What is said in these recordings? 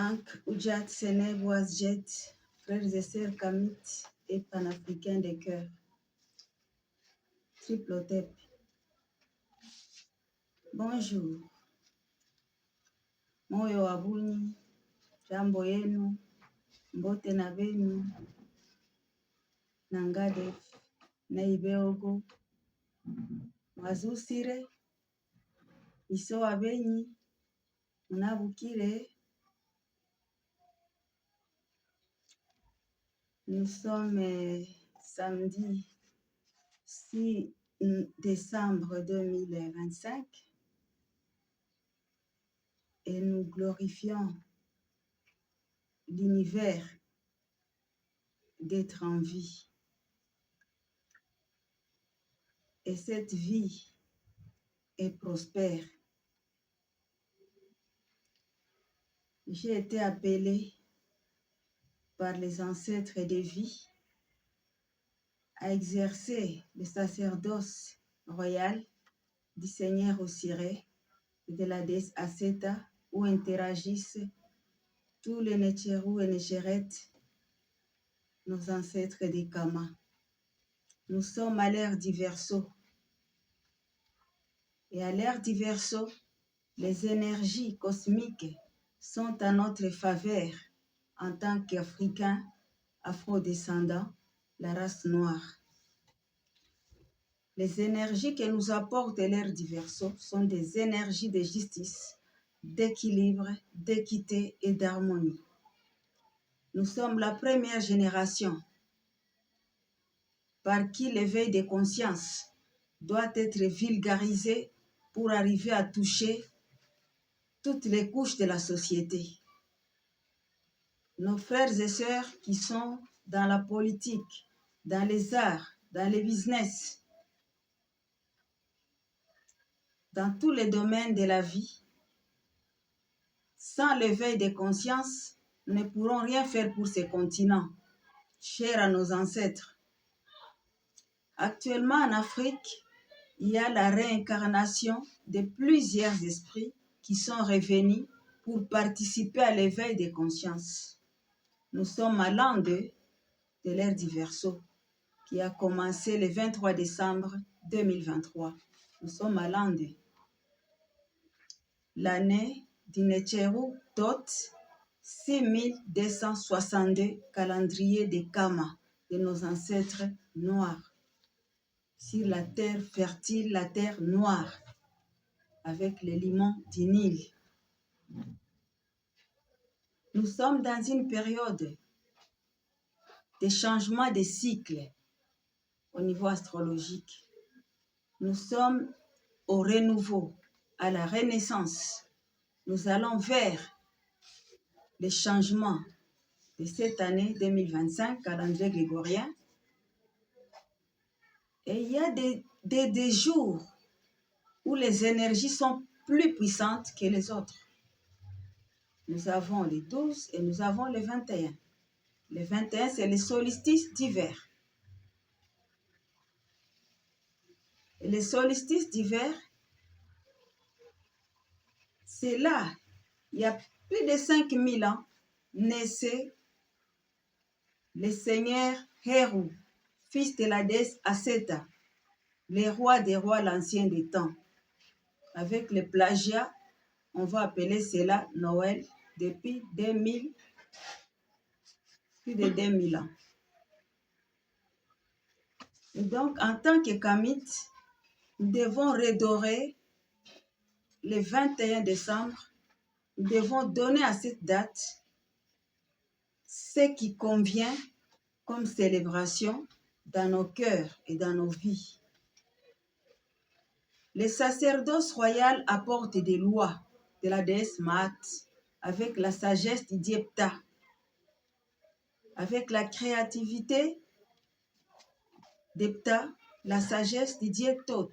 Ankh, Oudjat, Séné, Boazjet, frères et sœurs kamites et panafricains de cœur. Triplotep. Bonjour. Moyo wabuni, jambo yenu, mbote na benu, nangadef, naibeogo, mwazusire, iso wabenyi, munabukire. Nous sommes samedi 6 décembre 2025 et nous glorifions l'univers d'être en vie. Et cette vie est prospère. J'ai été appelé par les ancêtres des vies à exercer le sacerdoce royal du Seigneur Osiré et de la déesse Aseta, où interagissent tous les Netcherou et Necheret, nos ancêtres des Kama. Nous sommes à l'ère du Verseau. Et à l'ère du Verseau, les énergies cosmiques sont à notre faveur en tant qu'Africains, Afro-descendants, la race noire. Les énergies que nous apporte l'ère du Verseau sont des énergies de justice, d'équilibre, d'équité et d'harmonie. Nous sommes la première génération par qui l'éveil des consciences doit être vulgarisé pour arriver à toucher toutes les couches de la société. Nos frères et sœurs qui sont dans la politique, dans les arts, dans les business, dans tous les domaines de la vie, sans l'éveil des consciences, nous ne pourrons rien faire pour ces continents, chers à nos ancêtres. Actuellement en Afrique, il y a la réincarnation de plusieurs esprits qui sont revenus pour participer à l'éveil des consciences. Nous sommes à l'an 2 de l'ère du Verseau, qui a commencé le 23 décembre 2023. Nous sommes à l'an 2. L'année du Netcherou Tot 6262 calendrier des Kama, de nos ancêtres noirs. Sur la terre fertile, la terre noire, avec les limons du Nil. Nous sommes dans une période de changement de cycle au niveau astrologique. Nous sommes au renouveau, à la renaissance. Nous allons vers les changements de cette année 2025, calendrier grégorien. Et il y a des jours où les énergies sont plus puissantes que les autres. Nous avons les 12 et nous avons les 21. Le 21, c'est le solstice d'hiver. Et le solstice d'hiver, c'est là, il y a plus de 5000 ans, naissait le seigneur Héru, fils de la déesse Aseta, le roi des rois, l'ancien des temps. Avec le plagiat, on va appeler cela Noël depuis plus de 2000 ans. Et donc, en tant que Kamites, nous devons redorer le 21 décembre. Nous devons donner à cette date ce qui convient comme célébration dans nos cœurs et dans nos vies. Le sacerdoce royal apporte des lois de la déesse Maat avec la sagesse du Diepta, avec la créativité d'Epta, la sagesse du Dieptot.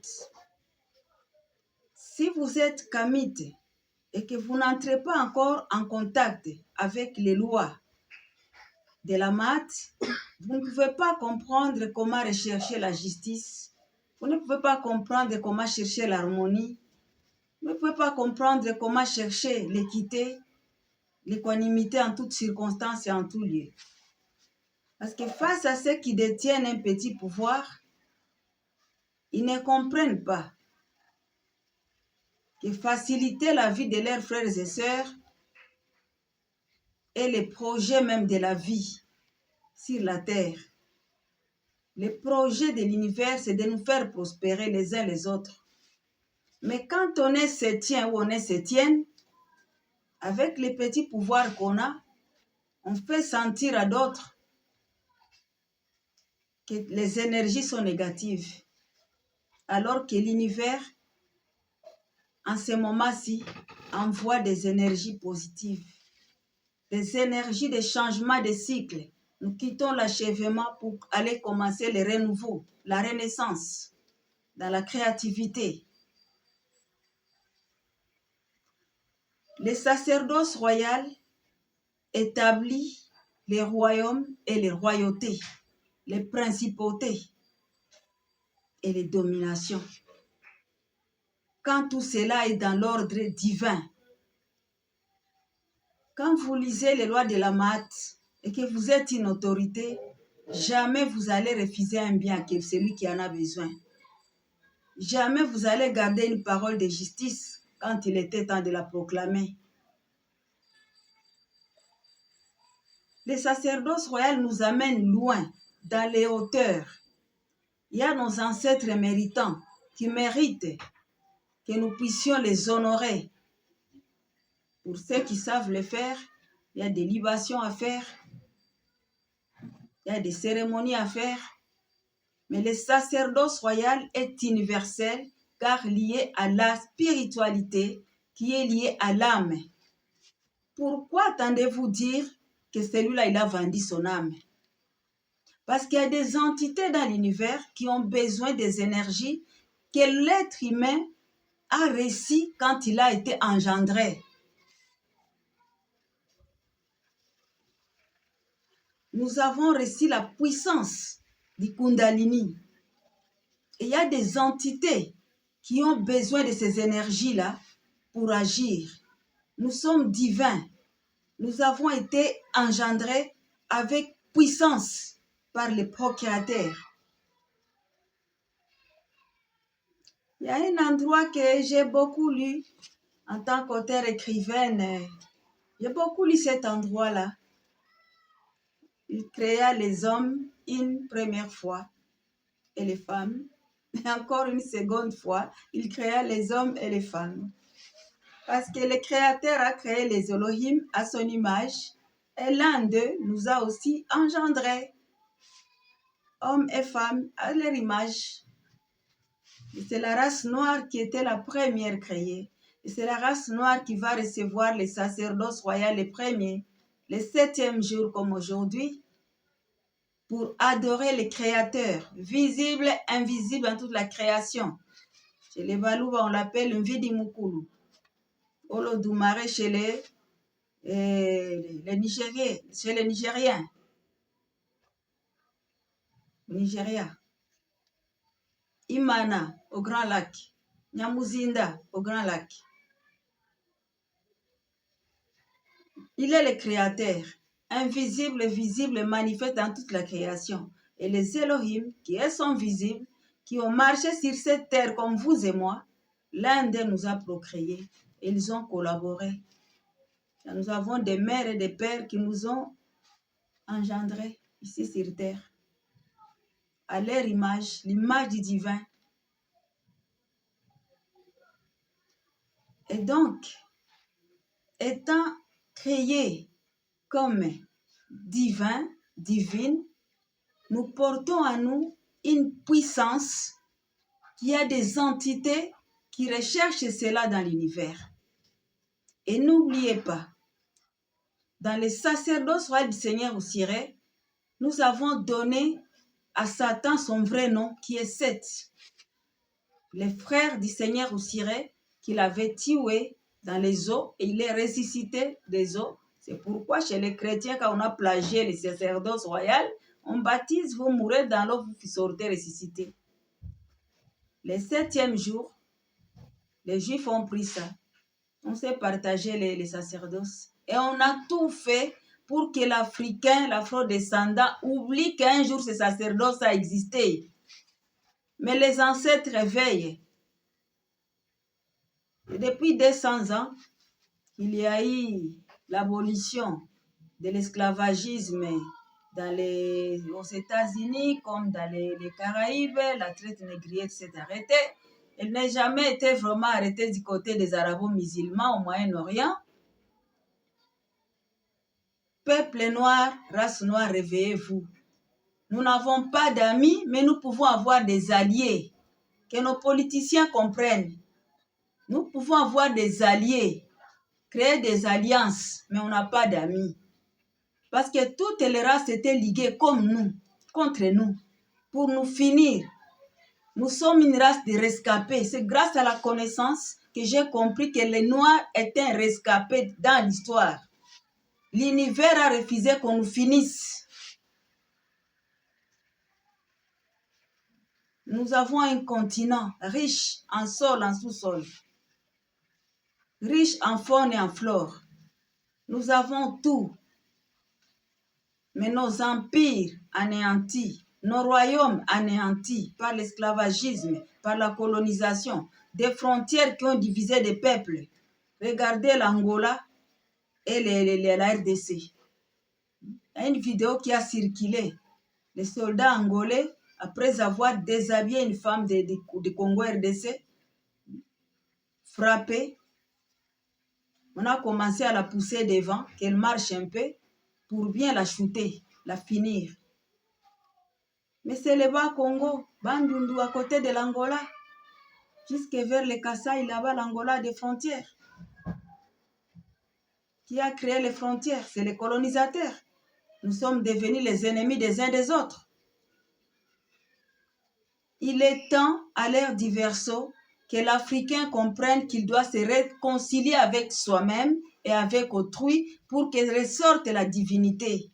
Si vous êtes Kamite et que vous n'entrez pas encore en contact avec les lois de la Maat, vous ne pouvez pas comprendre comment rechercher la justice. Vous ne pouvez pas comprendre comment chercher l'harmonie. Vous ne pouvez pas comprendre comment chercher l'équité. l'équanimité en toutes circonstances et en tout lieu. Parce que face à ceux qui détiennent un petit pouvoir, ils ne comprennent pas que faciliter la vie de leurs frères et sœurs est le projet même de la vie sur la terre. Le projet de l'univers, c'est de nous faire prospérer les uns les autres. Mais quand on est septien ou on est septienne, avec les petits pouvoirs qu'on a, on fait sentir à d'autres que les énergies sont négatives. Alors que l'univers, en ce moment-ci, envoie des énergies positives, des énergies de changement de cycle. Nous quittons l'achèvement pour aller commencer le renouveau, la renaissance, dans la créativité. Le sacerdoce royal établit les royaumes et les royautés, les principautés et les dominations. Quand tout cela est dans l'ordre divin, quand vous lisez les lois de la maths et que vous êtes une autorité, jamais vous allez refuser un bien à celui qui en a besoin. Jamais vous allez garder une parole de justice quand il était temps de la proclamer. Le sacerdoce royal nous amène loin, dans les hauteurs. Il y a nos ancêtres méritants qui méritent que nous puissions les honorer. Pour ceux qui savent le faire, il y a des libations à faire, il y a des cérémonies à faire. Mais le sacerdoce royal est universel car lié à la spiritualité qui est liée à l'âme. Pourquoi attendez-vous dire que celui-là, il a vendu son âme? Parce qu'il y a des entités dans l'univers qui ont besoin des énergies que l'être humain a reçues quand il a été engendré. Nous avons reçu la puissance du Kundalini. Et il y a des entités qui ont besoin de ces énergies-là pour agir. Nous sommes divins. Nous avons été engendrés avec puissance par le procréateur. Il y a un endroit que j'ai beaucoup lu en tant qu'auteur écrivaine. J'ai beaucoup lu cet endroit-là. Il créa les hommes une première fois et les femmes. Et encore une seconde fois, il créa les hommes et les femmes. Parce que le Créateur a créé les Elohim à son image et l'un d'eux nous a aussi engendrés, hommes et femmes, à leur image. Et c'est la race noire qui était la première créée. Et c'est la race noire qui va recevoir les sacerdoces royaux les premiers, le 7e jour comme aujourd'hui, pour adorer le Créateur, visible, invisible en toute la création. Chez les Balouba, on l'appelle Mvidi Mukulu. Olodumare chez les Nigériens, chez les Nigériens. Au Nigeria. Imana, au Grand Lac. Nyamuzinda, au Grand Lac. Il est le créateur, invisible, visible, manifeste dans toute la création. Et les Elohim, qui sont visibles, qui ont marché sur cette terre comme vous et moi, l'un d'eux nous a procréés. Ils ont collaboré. Et nous avons des mères et des pères qui nous ont engendrés ici sur terre. À leur image, l'image du divin. Et donc, étant créés comme divin, divine, nous portons en nous une puissance qui a des entités qui recherchent cela dans l'univers. Et n'oubliez pas, dans les sacerdoces royaux du Seigneur Osiré, nous avons donné à Satan son vrai nom qui est Seth. Les frères du Seigneur Osiré qu'il avait tué dans les eaux et il est ressuscité des eaux. C'est pourquoi chez les chrétiens, quand on a plagié les sacerdoces royales, on baptise, vous mourrez dans l'eau, vous sortez ressuscité. Le 7e jour, les Juifs ont pris ça. On s'est partagé les sacerdoces Et on a tout fait pour que l'Africain, l'Afro-descendant, oublie qu'un jour ce sacerdoce a existé. Mais les ancêtres veillent. Et depuis 200 ans, il y a eu l'abolition de l'esclavagisme aux États-Unis comme dans les Caraïbes. La traite négrière s'est arrêtée. Elle n'a jamais été vraiment arrêtée du côté des arabo-musulmans au Moyen-Orient. Peuple noir, race noire, réveillez-vous. Nous n'avons pas d'amis, mais nous pouvons avoir des alliés. Que nos politiciens comprennent. Nous pouvons avoir des alliés, créer des alliances, mais on n'a pas d'amis. Parce que toutes les races étaient liguées comme nous, contre nous, pour nous finir. Nous sommes une race de rescapés. C'est grâce à la connaissance que j'ai compris que les Noirs étaient un rescapé dans l'histoire. L'univers a refusé qu'on nous finisse. Nous avons un continent riche en sol, en sous-sol, riche en faune et en flore. Nous avons tout. Mais nos empires anéantis, nos royaumes anéantis par l'esclavagisme, par la colonisation, des frontières qui ont divisé des peuples. Regardez l'Angola et la RDC. Il y a une vidéo qui a circulé. Les soldats angolais, après avoir déshabillé une femme de Congo RDC, frappé, on a commencé à la pousser devant, qu'elle marche un peu, pour bien la shooter, la finir. Mais c'est le Bas-Congo, Bandundu, à côté de l'Angola, jusque vers le Kasaï, là-bas, l'Angola a des frontières. Qui a créé les frontières? C'est les colonisateurs. Nous sommes devenus les ennemis des uns des autres. Il est temps, à l'ère du verseau, que l'Africain comprenne qu'il doit se réconcilier avec soi-même et avec autrui pour que ressorte la divinité.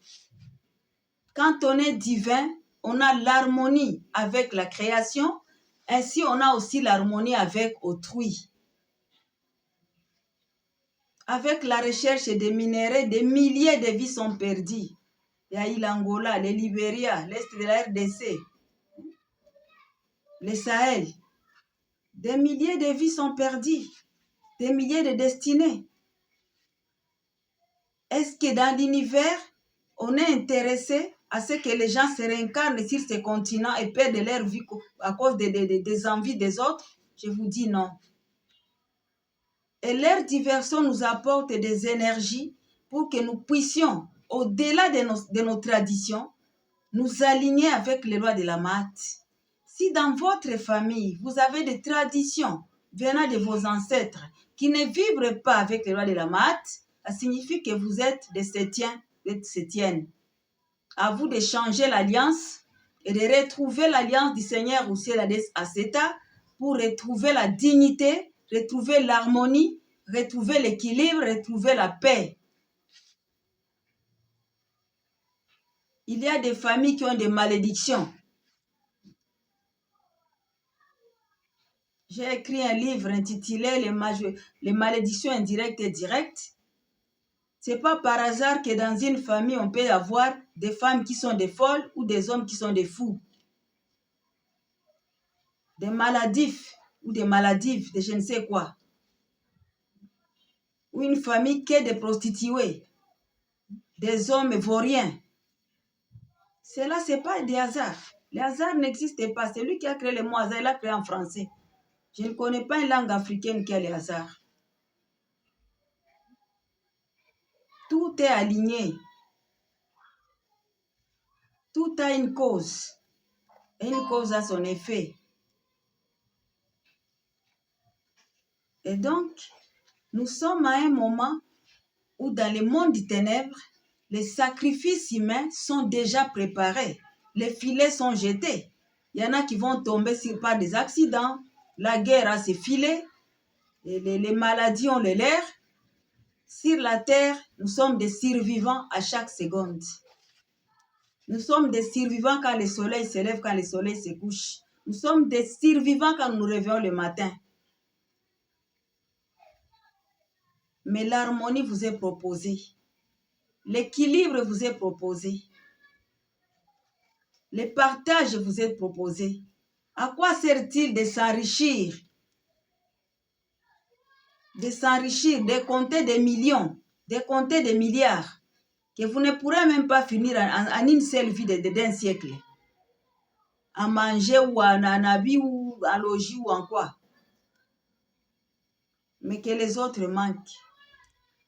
Quand on est divin, on a l'harmonie avec la création, ainsi on a aussi l'harmonie avec autrui. Avec la recherche des minéraux, des milliers de vies sont perdues. Il y a eu l'Angola, le Libéria, l'Est de la RDC, le Sahel. Des milliers de vies sont perdues, des milliers de destinées. Est-ce que dans l'univers, on est intéressé à ce que les gens se réincarnent sur ce continent et perdent leur vie à cause des envies des autres? Je vous dis non. Et leur diversion nous apporte des énergies pour que nous puissions, au-delà de nos traditions, nous aligner avec les lois de la maths. Si dans votre famille, vous avez des traditions venant de vos ancêtres qui ne vibrent pas avec les lois de la maths, ça signifie que vous êtes des septiennes. À vous de changer l'alliance et de retrouver l'alliance du Seigneur au ciel à Seta pour retrouver la dignité, retrouver l'harmonie, retrouver l'équilibre, retrouver la paix. Il y a des familles qui ont des malédictions. J'ai écrit un livre intitulé Les malédictions indirectes et directes. Ce n'est pas par hasard que dans une famille, on peut avoir des femmes qui sont des folles ou des hommes qui sont des fous. Des maladifs ou des maladives, de je ne sais quoi. Ou une famille qui est des prostituées, des hommes vauriens. Cela, ce n'est pas des hasards. Les hasards n'existent pas. C'est lui qui a créé le mot hasard, il l'a créé en français. Je ne connais pas une langue africaine qui a les hasards. Tout est aligné. Tout a une cause. Et une cause a son effet. Et donc, nous sommes à un moment où dans le monde des ténèbres, les sacrifices humains sont déjà préparés. Les filets sont jetés. Il y en a qui vont tomber par des accidents. La guerre a ses filets. Et les maladies ont les leurs. Sur la terre, nous sommes des survivants à chaque seconde. Nous sommes des survivants quand le soleil se lève, quand le soleil se couche. Nous sommes des survivants quand nous nous réveillons le matin. Mais l'harmonie vous est proposée. L'équilibre vous est proposé. Le partage vous est proposé. À quoi sert-il de s'enrichir? De compter des millions, de compter des milliards, que vous ne pourrez même pas finir en une seule vie d'un siècle. À manger ou en habit ou en logis ou en quoi. Mais que les autres manquent.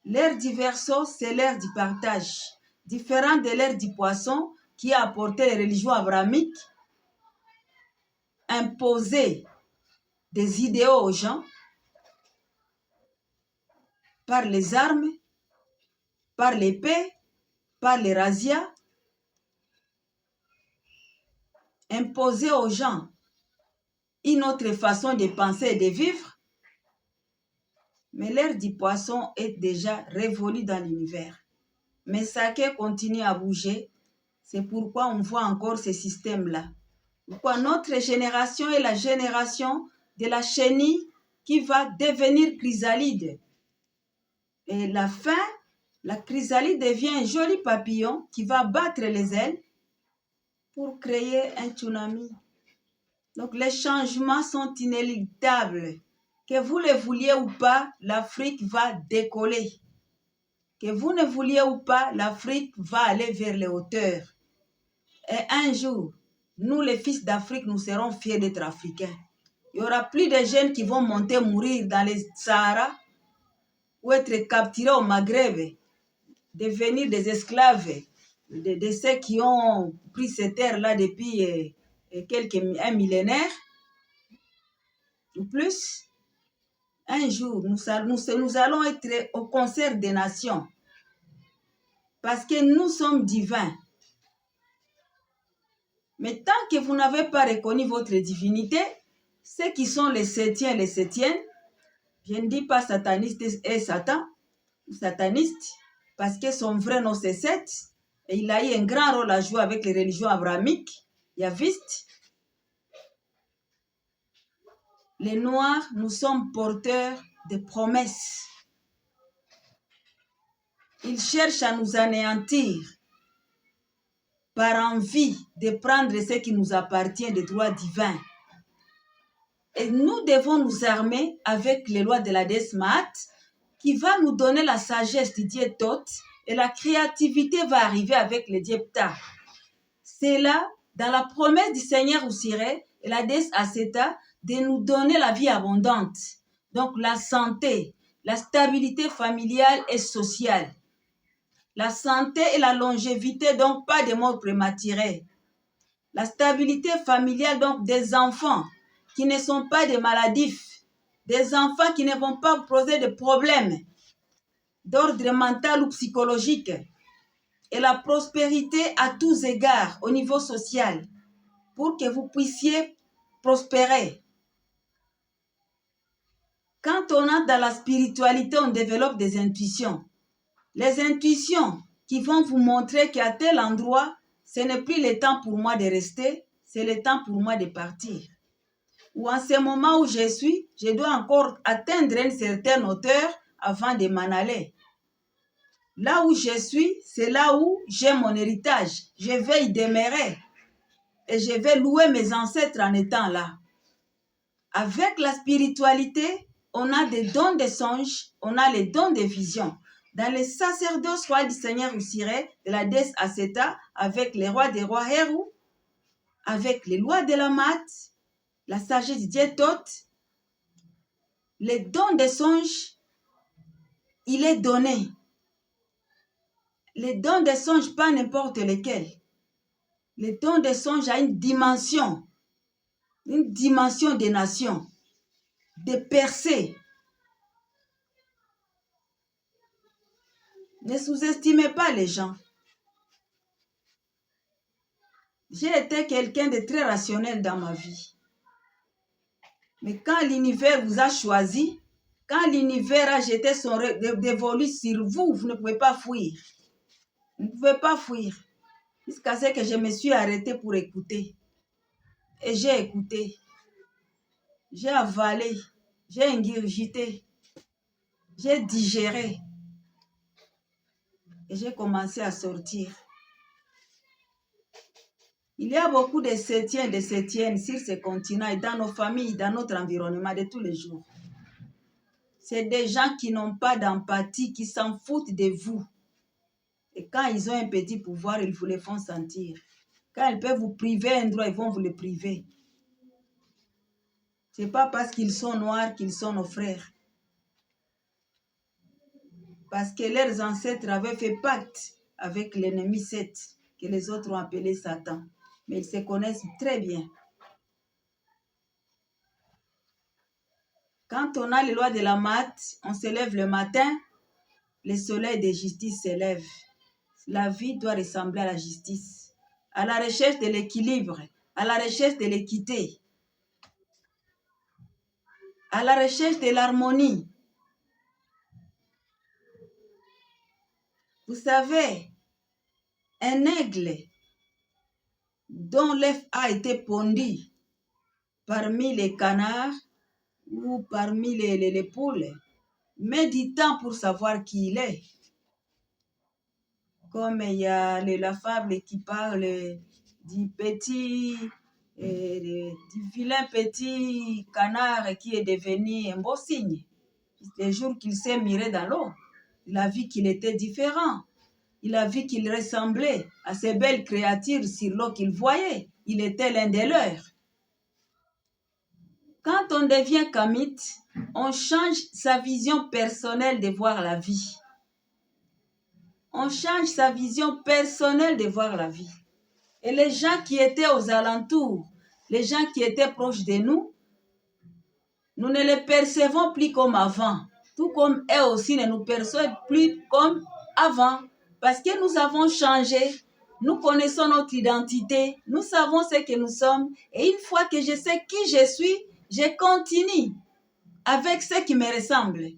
L'ère du verseau, c'est l'ère du partage. Différent de l'ère du poisson qui a apporté les religions abrahamiques, imposé des idéaux aux gens par les armes, par l'épée, par les razzias, imposer aux gens une autre façon de penser et de vivre. Mais l'ère du poisson est déjà révolue dans l'univers. Mais Sake continue à bouger. C'est pourquoi on voit encore ce système-là. Pourquoi notre génération est la génération de la chenille qui va devenir chrysalide. Et la fin, la chrysalide devient un joli papillon qui va battre les ailes pour créer un tsunami. Donc les changements sont inéluctables. Que vous le vouliez ou pas, l'Afrique va décoller. Que vous ne vouliez ou pas, l'Afrique va aller vers les hauteurs. Et un jour, nous les fils d'Afrique, nous serons fiers d'être africains. Il n'y aura plus de jeunes qui vont monter mourir dans les Sahara ou être capturés au Maghreb, devenir des esclaves de ceux qui ont pris ces terres-là depuis un millénaire ou plus. Un jour, nous allons être au concert des nations parce que nous sommes divins. Mais tant que vous n'avez pas reconnu votre divinité, ceux qui sont les septièmes, je ne dis pas satanistes et satanistes, parce que son vrai nom c'est Seth, et il a eu un grand rôle à jouer avec les religions abrahamiques, yavistes. Les Noirs, nous sommes porteurs de promesses. Ils cherchent à nous anéantir par envie de prendre ce qui nous appartient des droits divins. Et nous devons nous armer avec les lois de la déesse Maat qui va nous donner la sagesse du dieu Thoth et la créativité va arriver avec le dieu Ptah. C'est là, dans la promesse du Seigneur Oussiré et la déesse Aseta, de nous donner la vie abondante. Donc la santé, la stabilité familiale et sociale. La santé et la longévité, donc pas de mort prématurée. La stabilité familiale, donc des enfants qui ne sont pas des maladifs, des enfants qui ne vont pas poser de problèmes d'ordre mental ou psychologique, et la prospérité à tous égards au niveau social, pour que vous puissiez prospérer. Quand on entre dans la spiritualité, on développe des intuitions. Les intuitions qui vont vous montrer qu'à tel endroit, ce n'est plus le temps pour moi de rester, c'est le temps pour moi de partir. Ou en ce moment où je suis, je dois encore atteindre une certaine hauteur avant de m'en aller. Là où je suis, c'est là où j'ai mon héritage. Je vais y demeurer. Et je vais louer mes ancêtres en étant là. Avec la spiritualité, on a des dons de songes, on a les dons de vision. Dans les sacerdoces rois du Seigneur Oussiré, de la déesse Aseta, avec les rois des rois Hérou, avec les lois de la Mat, la sagesse du dieu Thoth, les dons des songes, il est donné. Les dons des songes, pas n'importe lesquels. Les dons des songes a une dimension des nations, des percées. Ne sous-estimez pas les gens. J'ai été quelqu'un de très rationnel dans ma vie. Mais quand l'univers vous a choisi, quand l'univers a jeté son dévolu sur vous, vous ne pouvez pas fuir. Vous ne pouvez pas fuir. Jusqu'à ce que je me suis arrêtée pour écouter. Et j'ai écouté. J'ai avalé. J'ai ingurgité. J'ai digéré et j'ai commencé à sortir. Il y a beaucoup de septièmes sur ce continent et dans nos familles, dans notre environnement de tous les jours. C'est des gens qui n'ont pas d'empathie, qui s'en foutent de vous. Et quand ils ont un petit pouvoir, ils vous le font sentir. Quand ils peuvent vous priver un droit, ils vont vous le priver. Ce n'est pas parce qu'ils sont noirs qu'ils sont nos frères. Parce que leurs ancêtres avaient fait pacte avec l'ennemi Seth, que les autres ont appelé Satan. Mais ils se connaissent très bien. Quand on a les lois de la maths, on se lève le matin, le soleil de justice se lève. La vie doit ressembler à la justice, à la recherche de l'équilibre, à la recherche de l'équité, à la recherche de l'harmonie. Vous savez, un aigle dont l'œuf a été pondu parmi les canards ou parmi les poules, met du temps pour savoir qui il est. Comme il y a la fable qui parle du vilain petit canard qui est devenu un beau cygne. Le jour qu'il s'est miré dans l'eau, il a vu qu'il était différent. Il a vu qu'il ressemblait à ces belles créatures sur l'eau qu'il voyait. Il était l'un des leurs. Quand on devient kamite, on change sa vision personnelle de voir la vie. On change sa vision personnelle de voir la vie. Et les gens qui étaient aux alentours, les gens qui étaient proches de nous, nous ne les percevons plus comme avant. Tout comme eux aussi ne nous perçoivent plus comme avant. Parce que nous avons changé. Nous connaissons notre identité. Nous savons ce que nous sommes. Et une fois que je sais qui je suis, je continue avec ce qui me ressemble.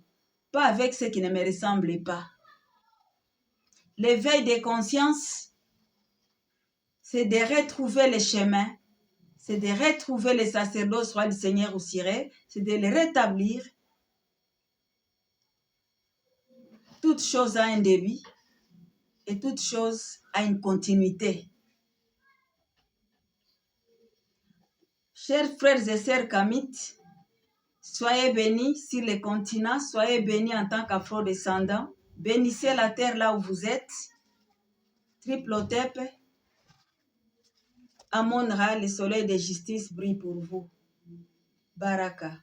Pas avec ce qui ne me ressemble pas. L'éveil des consciences, c'est de retrouver le chemin, c'est de retrouver les sacerdoces rois du Seigneur au Siré, c'est de les rétablir. Toute chose a un début et toute chose a une continuité. Chers frères et sœurs kamites, soyez bénis sur le continent, soyez bénis en tant qu'afro-descendants. Bénissez la terre là où vous êtes. Triple-Otep, Amon-Ra, le soleil de justice brille pour vous. Baraka.